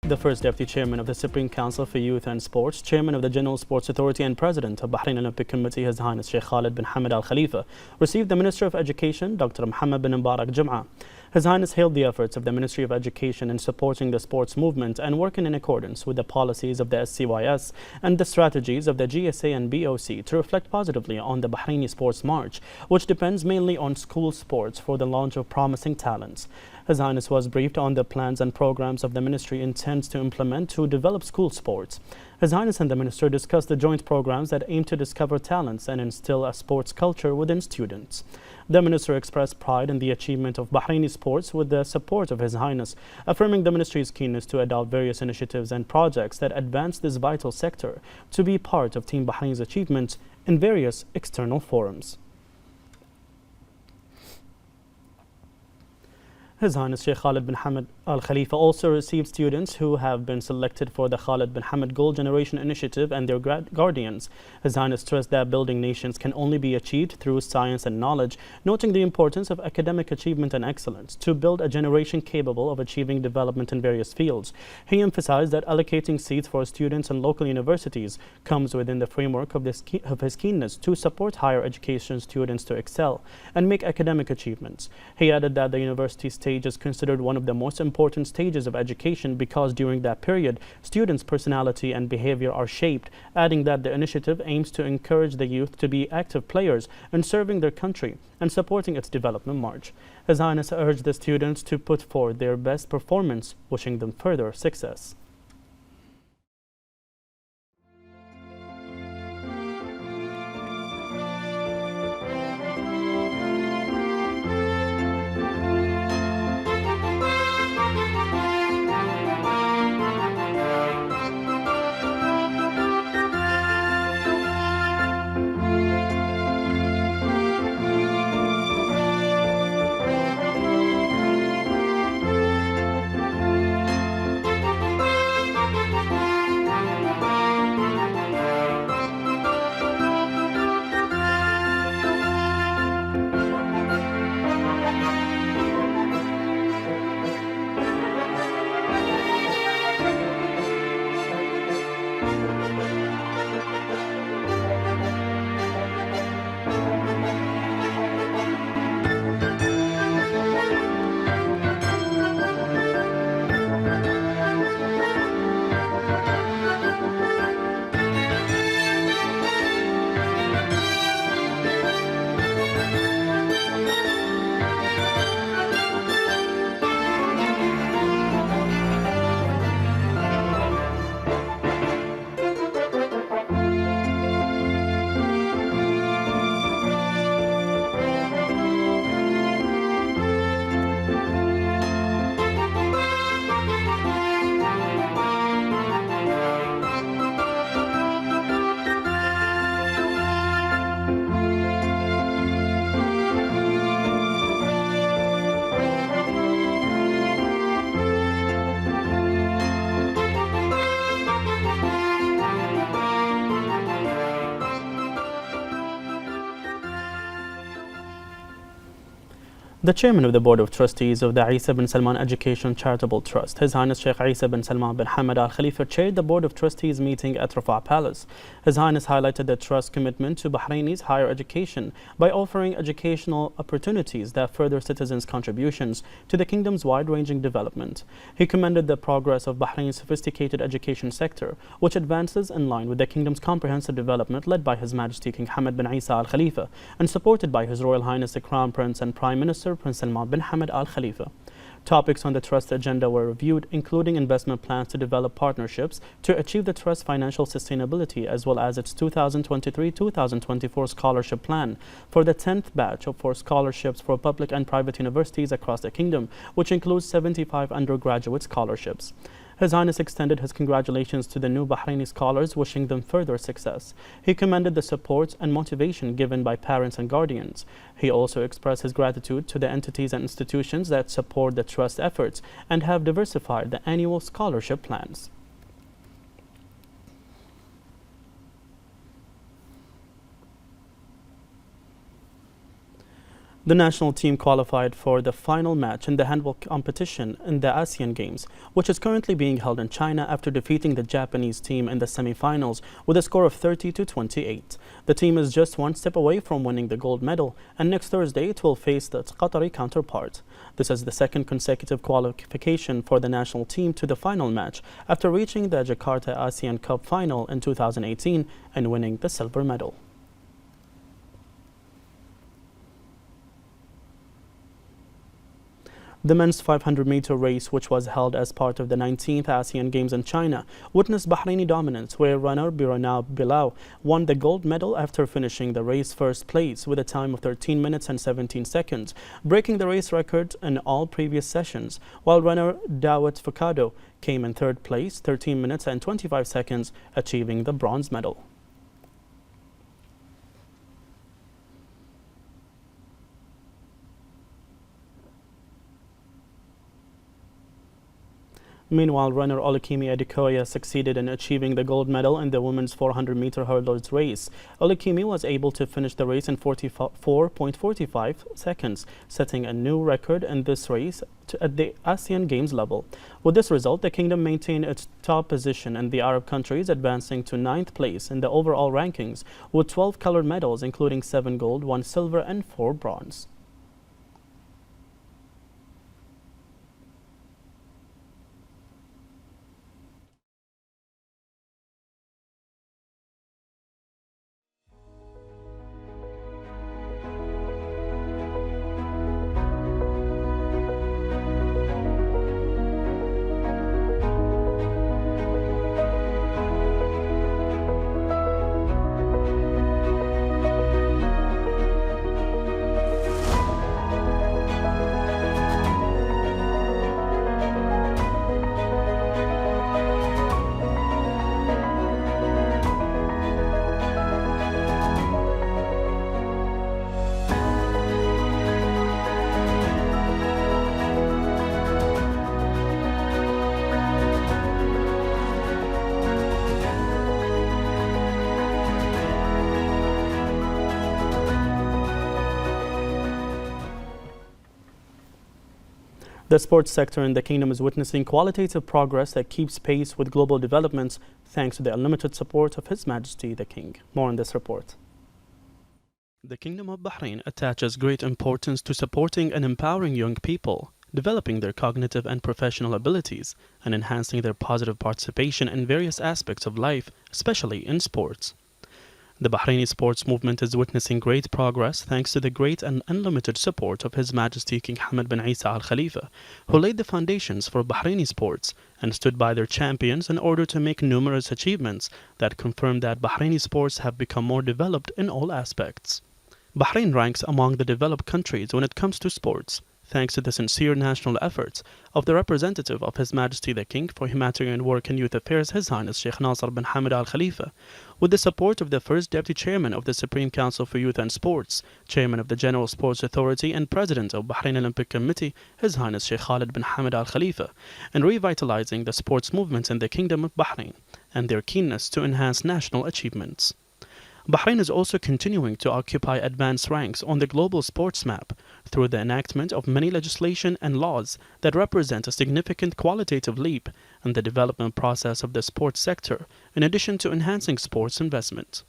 The first Deputy Chairman of the Supreme Council for Youth and Sports, Chairman of the General Sports Authority and President of Bahrain Olympic Committee, His Highness Sheikh Khalid bin Hamad Al Khalifa, received the Minister of Education, Dr. Mohammed bin Mubarak Jum'ah. His Highness hailed the efforts of the Ministry of Education in supporting the sports movement and working in accordance with the policies of the SCYS and the strategies of the GSA and BOC to reflect positively on the Bahraini Sports March, which depends mainly on school sports for the launch of promising talents. His Highness was briefed on the plans and programs of the Ministry intends to implement to develop school sports. His Highness and the Minister discussed the joint programs that aim to discover talents and instill a sports culture within students. The Minister expressed pride in the achievement of Bahraini sports with the support of His Highness, affirming the Ministry's keenness to adopt various initiatives and projects that advance this vital sector to be part of Team Bahrain's achievements in various external forums. His Highness Sheikh Khalid bin Hamad Al Khalifa also received students who have been selected for the Khalid bin Hamad Gold Generation Initiative and their guardians. His Highness stressed that building nations can only be achieved through science and knowledge, noting the importance of academic achievement and excellence to build a generation capable of achieving development in various fields. He emphasized that allocating seats for students in local universities comes within the framework of his keenness to support higher education students to excel and make academic achievements. He added that the university stage is considered one of the most important stages of education because during that period, students' personality and behavior are shaped, adding that the initiative aims to encourage the youth to be active players in serving their country and supporting its development march. His Highness urged the students to put forth their best performance, wishing them further success. The Chairman of the Board of Trustees of the Isa bin Salman Education Charitable Trust, His Highness Sheikh Isa bin Salman bin Hamad Al Khalifa, chaired the Board of Trustees meeting at Rafah Palace. His Highness highlighted the Trust's commitment to Bahrainis' higher education by offering educational opportunities that further citizens' contributions to the kingdom's wide-ranging development. He commended the progress of Bahrain's sophisticated education sector, which advances in line with the kingdom's comprehensive development led by His Majesty King Hamad bin Isa Al Khalifa and supported by His Royal Highness the Crown Prince and Prime Minister Prince Salman bin Hamad Al Khalifa. Topics on the Trust agenda were reviewed, including investment plans to develop partnerships to achieve the Trust's financial sustainability, as well as its 2023-2024 scholarship plan for the 10th batch for scholarships for public and private universities across the kingdom, which includes 75 undergraduate scholarships. His Highness extended his congratulations to the new Bahraini scholars, wishing them further success. He commended the support and motivation given by parents and guardians. He also expressed his gratitude to the entities and institutions that support the Trust efforts and have diversified the annual scholarship plans. The national team qualified for the final match in the handball competition in the Asian Games, which is currently being held in China after defeating the Japanese team in the semi-finals with a score of 30-28. The team is just one step away from winning the gold medal, and next Thursday it will face its Qatari counterpart. This is the second consecutive qualification for the national team to the final match after reaching the Jakarta ASEAN Cup final in 2018 and winning the silver medal. The men's 500-meter race, which was held as part of the 19th ASEAN Games in China, witnessed Bahraini dominance, where runner Birana Bilal won the gold medal after finishing the race first place with a time of 13 minutes and 17 seconds, breaking the race record in all previous sessions, while runner Dawit Fakado came in third place, 13 minutes and 25 seconds, achieving the bronze medal. Meanwhile, runner Olukemi Adekoya succeeded in achieving the gold medal in the women's 400-meter hurdles race. Olukemi was able to finish the race in 44.45 seconds, setting a new record in this race at the ASEAN Games level. With this result, the kingdom maintained its top position in the Arab countries, advancing to 9th place in the overall rankings with 12 colored medals, including 7 gold, 1 silver, and 4 bronze. The sports sector in the kingdom is witnessing qualitative progress that keeps pace with global developments thanks to the unlimited support of His Majesty the King. More on this report. The Kingdom of Bahrain attaches great importance to supporting and empowering young people, developing their cognitive and professional abilities, and enhancing their positive participation in various aspects of life, especially in sports. The Bahraini sports movement is witnessing great progress thanks to the great and unlimited support of His Majesty King Hamad bin Isa Al Khalifa, who laid the foundations for Bahraini sports and stood by their champions in order to make numerous achievements that confirm that Bahraini sports have become more developed in all aspects. Bahrain ranks among the developed countries when it comes to sports, thanks to the sincere national efforts of the representative of His Majesty the King for Humanitarian Work and Youth Affairs, His Highness Sheikh Nasser bin Hamad Al Khalifa, with the support of the first Deputy Chairman of the Supreme Council for Youth and Sports, Chairman of the General Sports Authority and President of Bahrain Olympic Committee, His Highness Sheikh Khalid bin Hamad Al Khalifa, in revitalizing the sports movement in the Kingdom of Bahrain and their keenness to enhance national achievements. Bahrain is also continuing to occupy advanced ranks on the global sports map through the enactment of many legislation and laws that represent a significant qualitative leap in the development process of the sports sector, in addition to enhancing sports investment.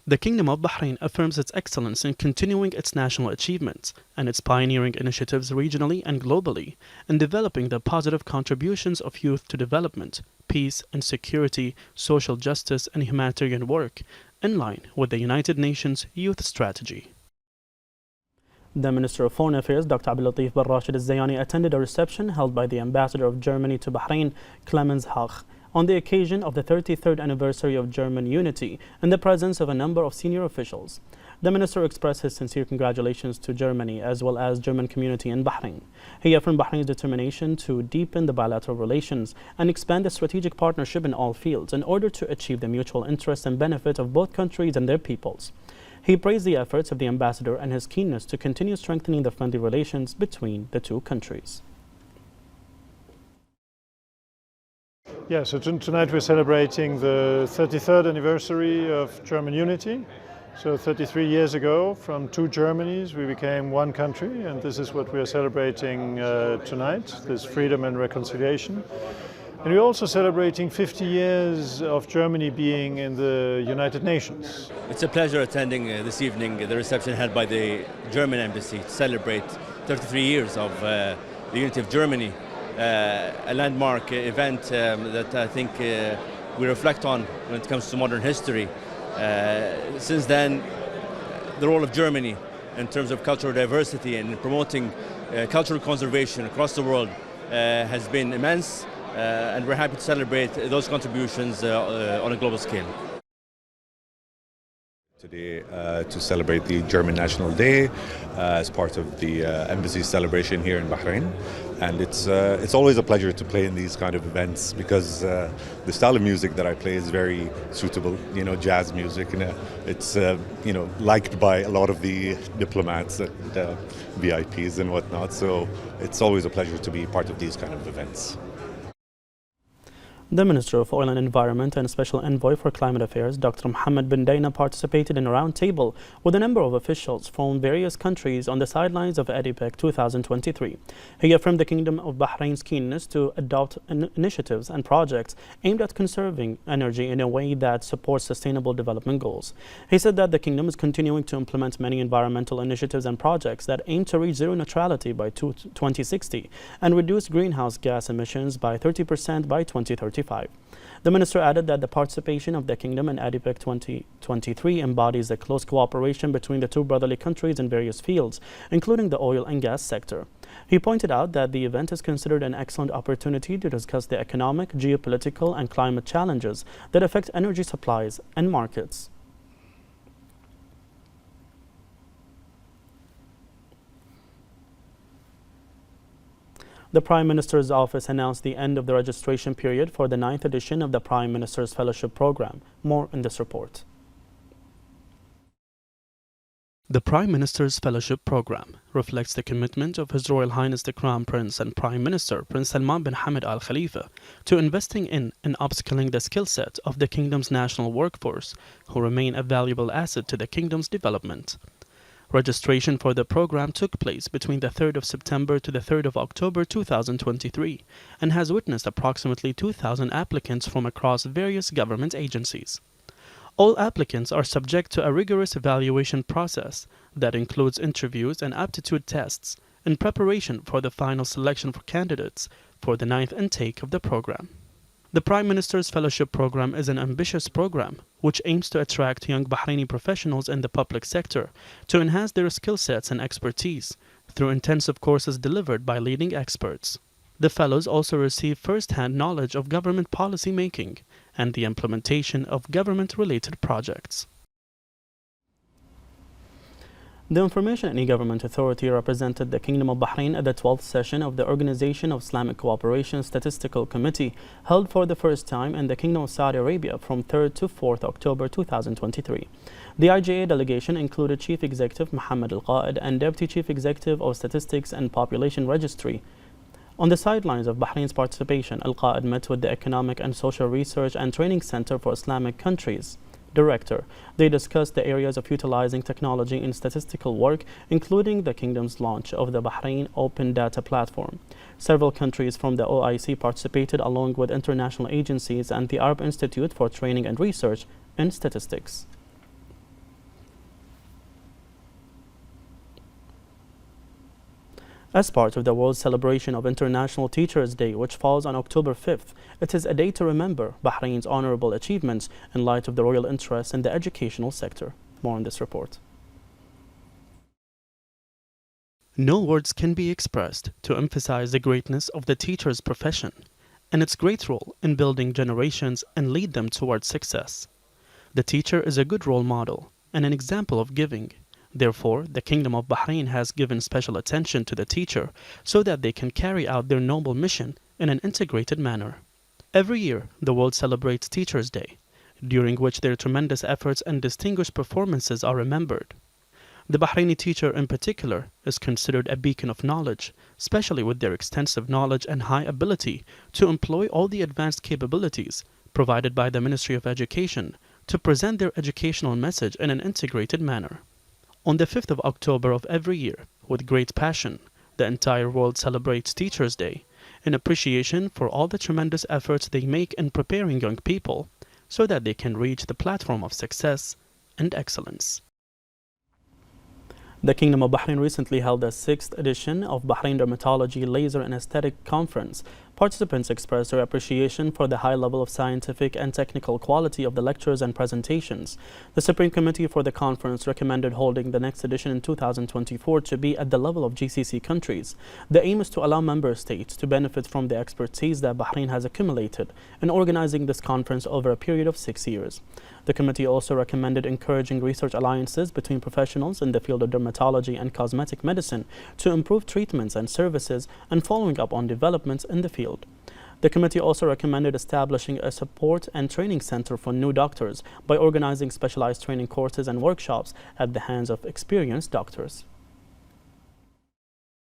The Kingdom of Bahrain affirms its excellence in continuing its national achievements and its pioneering initiatives regionally and globally in developing the positive contributions of youth to development, peace and security, social justice and humanitarian work, in line with the United Nations Youth Strategy. The Minister of Foreign Affairs, Dr. Abdul Latif bin Rashid Al-Zayani, attended a reception held by the Ambassador of Germany to Bahrain, Clemens Hach, on the occasion of the 33rd anniversary of German unity in the presence of a number of senior officials. The minister expressed his sincere congratulations to Germany as well as German community in Bahrain. He affirmed Bahrain's determination to deepen the bilateral relations and expand the strategic partnership in all fields in order to achieve the mutual interest and benefit of both countries and their peoples. He praised the efforts of the ambassador and his keenness to continue strengthening the friendly relations between the two countries. Yeah, so tonight we're celebrating the 33rd anniversary of German unity. So 33 years ago, from two Germanys, we became one country, and this is what we are celebrating tonight, this freedom and reconciliation. And we're also celebrating 50 years of Germany being in the United Nations. It's a pleasure attending this evening the reception held by the German embassy to celebrate 33 years of the unity of Germany, a landmark event that I think we reflect on when it comes to modern history. Since then, the role of Germany in terms of cultural diversity and promoting cultural conservation across the world has been immense, and we're happy to celebrate those contributions on a global scale. Today to celebrate the German National Day as part of the embassy celebration here in Bahrain, and it's always a pleasure to play in these kind of events because the style of music that I play is very suitable, jazz music, and it's liked by a lot of the diplomats and VIPs and whatnot, so it's always a pleasure to be part of these kind of events. The Minister of Oil and Environment and Special Envoy for Climate Affairs, Dr. Mohammed bin Daina, participated in a roundtable with a number of officials from various countries on the sidelines of ADIPEC 2023. He affirmed the Kingdom of Bahrain's keenness to adopt initiatives and projects aimed at conserving energy in a way that supports sustainable development goals. He said that the Kingdom is continuing to implement many environmental initiatives and projects that aim to reach zero neutrality by 2060 and reduce greenhouse gas emissions by 30% by 2035. The minister added that the participation of the Kingdom in ADIPEC 2023 embodies a close cooperation between the two brotherly countries in various fields, including the oil and gas sector. He pointed out that the event is considered an excellent opportunity to discuss the economic, geopolitical, and climate challenges that affect energy supplies and markets. The Prime Minister's office announced the end of the registration period for the 9th edition of the Prime Minister's Fellowship Program. More in this report. The Prime Minister's Fellowship Program reflects the commitment of His Royal Highness the Crown Prince and Prime Minister Prince Salman bin Hamad Al Khalifa to investing in and upskilling the skill set of the Kingdom's national workforce, who remain a valuable asset to the Kingdom's development. Registration for the program took place between the 3rd of September to the 3rd of October 2023 and has witnessed approximately 2,000 applicants from across various government agencies. All applicants are subject to a rigorous evaluation process that includes interviews and aptitude tests in preparation for the final selection for candidates for the 9th intake of the program. The Prime Minister's Fellowship Program is an ambitious program which aims to attract young Bahraini professionals in the public sector to enhance their skill sets and expertise through intensive courses delivered by leading experts. The fellows also receive first-hand knowledge of government policy making and the implementation of government-related projects. The Information and E-Government Authority represented the Kingdom of Bahrain at the 12th session of the Organization of Islamic Cooperation Statistical Committee, held for the first time in the Kingdom of Saudi Arabia from 3rd to 4th October 2023. The IGA delegation included Chief Executive Mohammed Al-Qaid and Deputy Chief Executive of Statistics and Population Registry. On the sidelines of Bahrain's participation, Al-Qaid met with the Economic and Social Research and Training Center for Islamic Countries Director. They discussed the areas of utilizing technology in statistical work, including the Kingdom's launch of the Bahrain Open Data Platform. Several countries from the OIC participated, along with international agencies and the Arab Institute for Training and Research in Statistics. As part of the world celebration of International Teachers' Day, which falls on October 5th, it is a day to remember Bahrain's honorable achievements in light of the royal interest in the educational sector. More in this report. No words can be expressed to emphasize the greatness of the teacher's profession and its great role in building generations and lead them towards success. The teacher is a good role model and an example of giving. Therefore, the Kingdom of Bahrain has given special attention to the teacher so that they can carry out their noble mission in an integrated manner. Every year, the world celebrates Teachers' Day, during which their tremendous efforts and distinguished performances are remembered. The Bahraini teacher in particular is considered a beacon of knowledge, especially with their extensive knowledge and high ability to employ all the advanced capabilities provided by the Ministry of Education to present their educational message in an integrated manner. On the 5th of October of every year, with great passion, the entire world celebrates Teachers' Day in appreciation for all the tremendous efforts they make in preparing young people so that they can reach the platform of success and excellence. The Kingdom of Bahrain recently held the 6th edition of Bahrain Dermatology Laser and Aesthetic Conference. Participants expressed their appreciation for the high level of scientific and technical quality of the lectures and presentations. The Supreme Committee for the conference recommended holding the next edition in 2024 to be at the level of GCC countries. The aim is to allow member states to benefit from the expertise that Bahrain has accumulated in organizing this conference over a period of 6 years. The committee also recommended encouraging research alliances between professionals in the field of dermatology and cosmetic medicine to improve treatments and services and following up on developments in the field. The committee also recommended establishing a support and training center for new doctors by organizing specialized training courses and workshops at the hands of experienced doctors.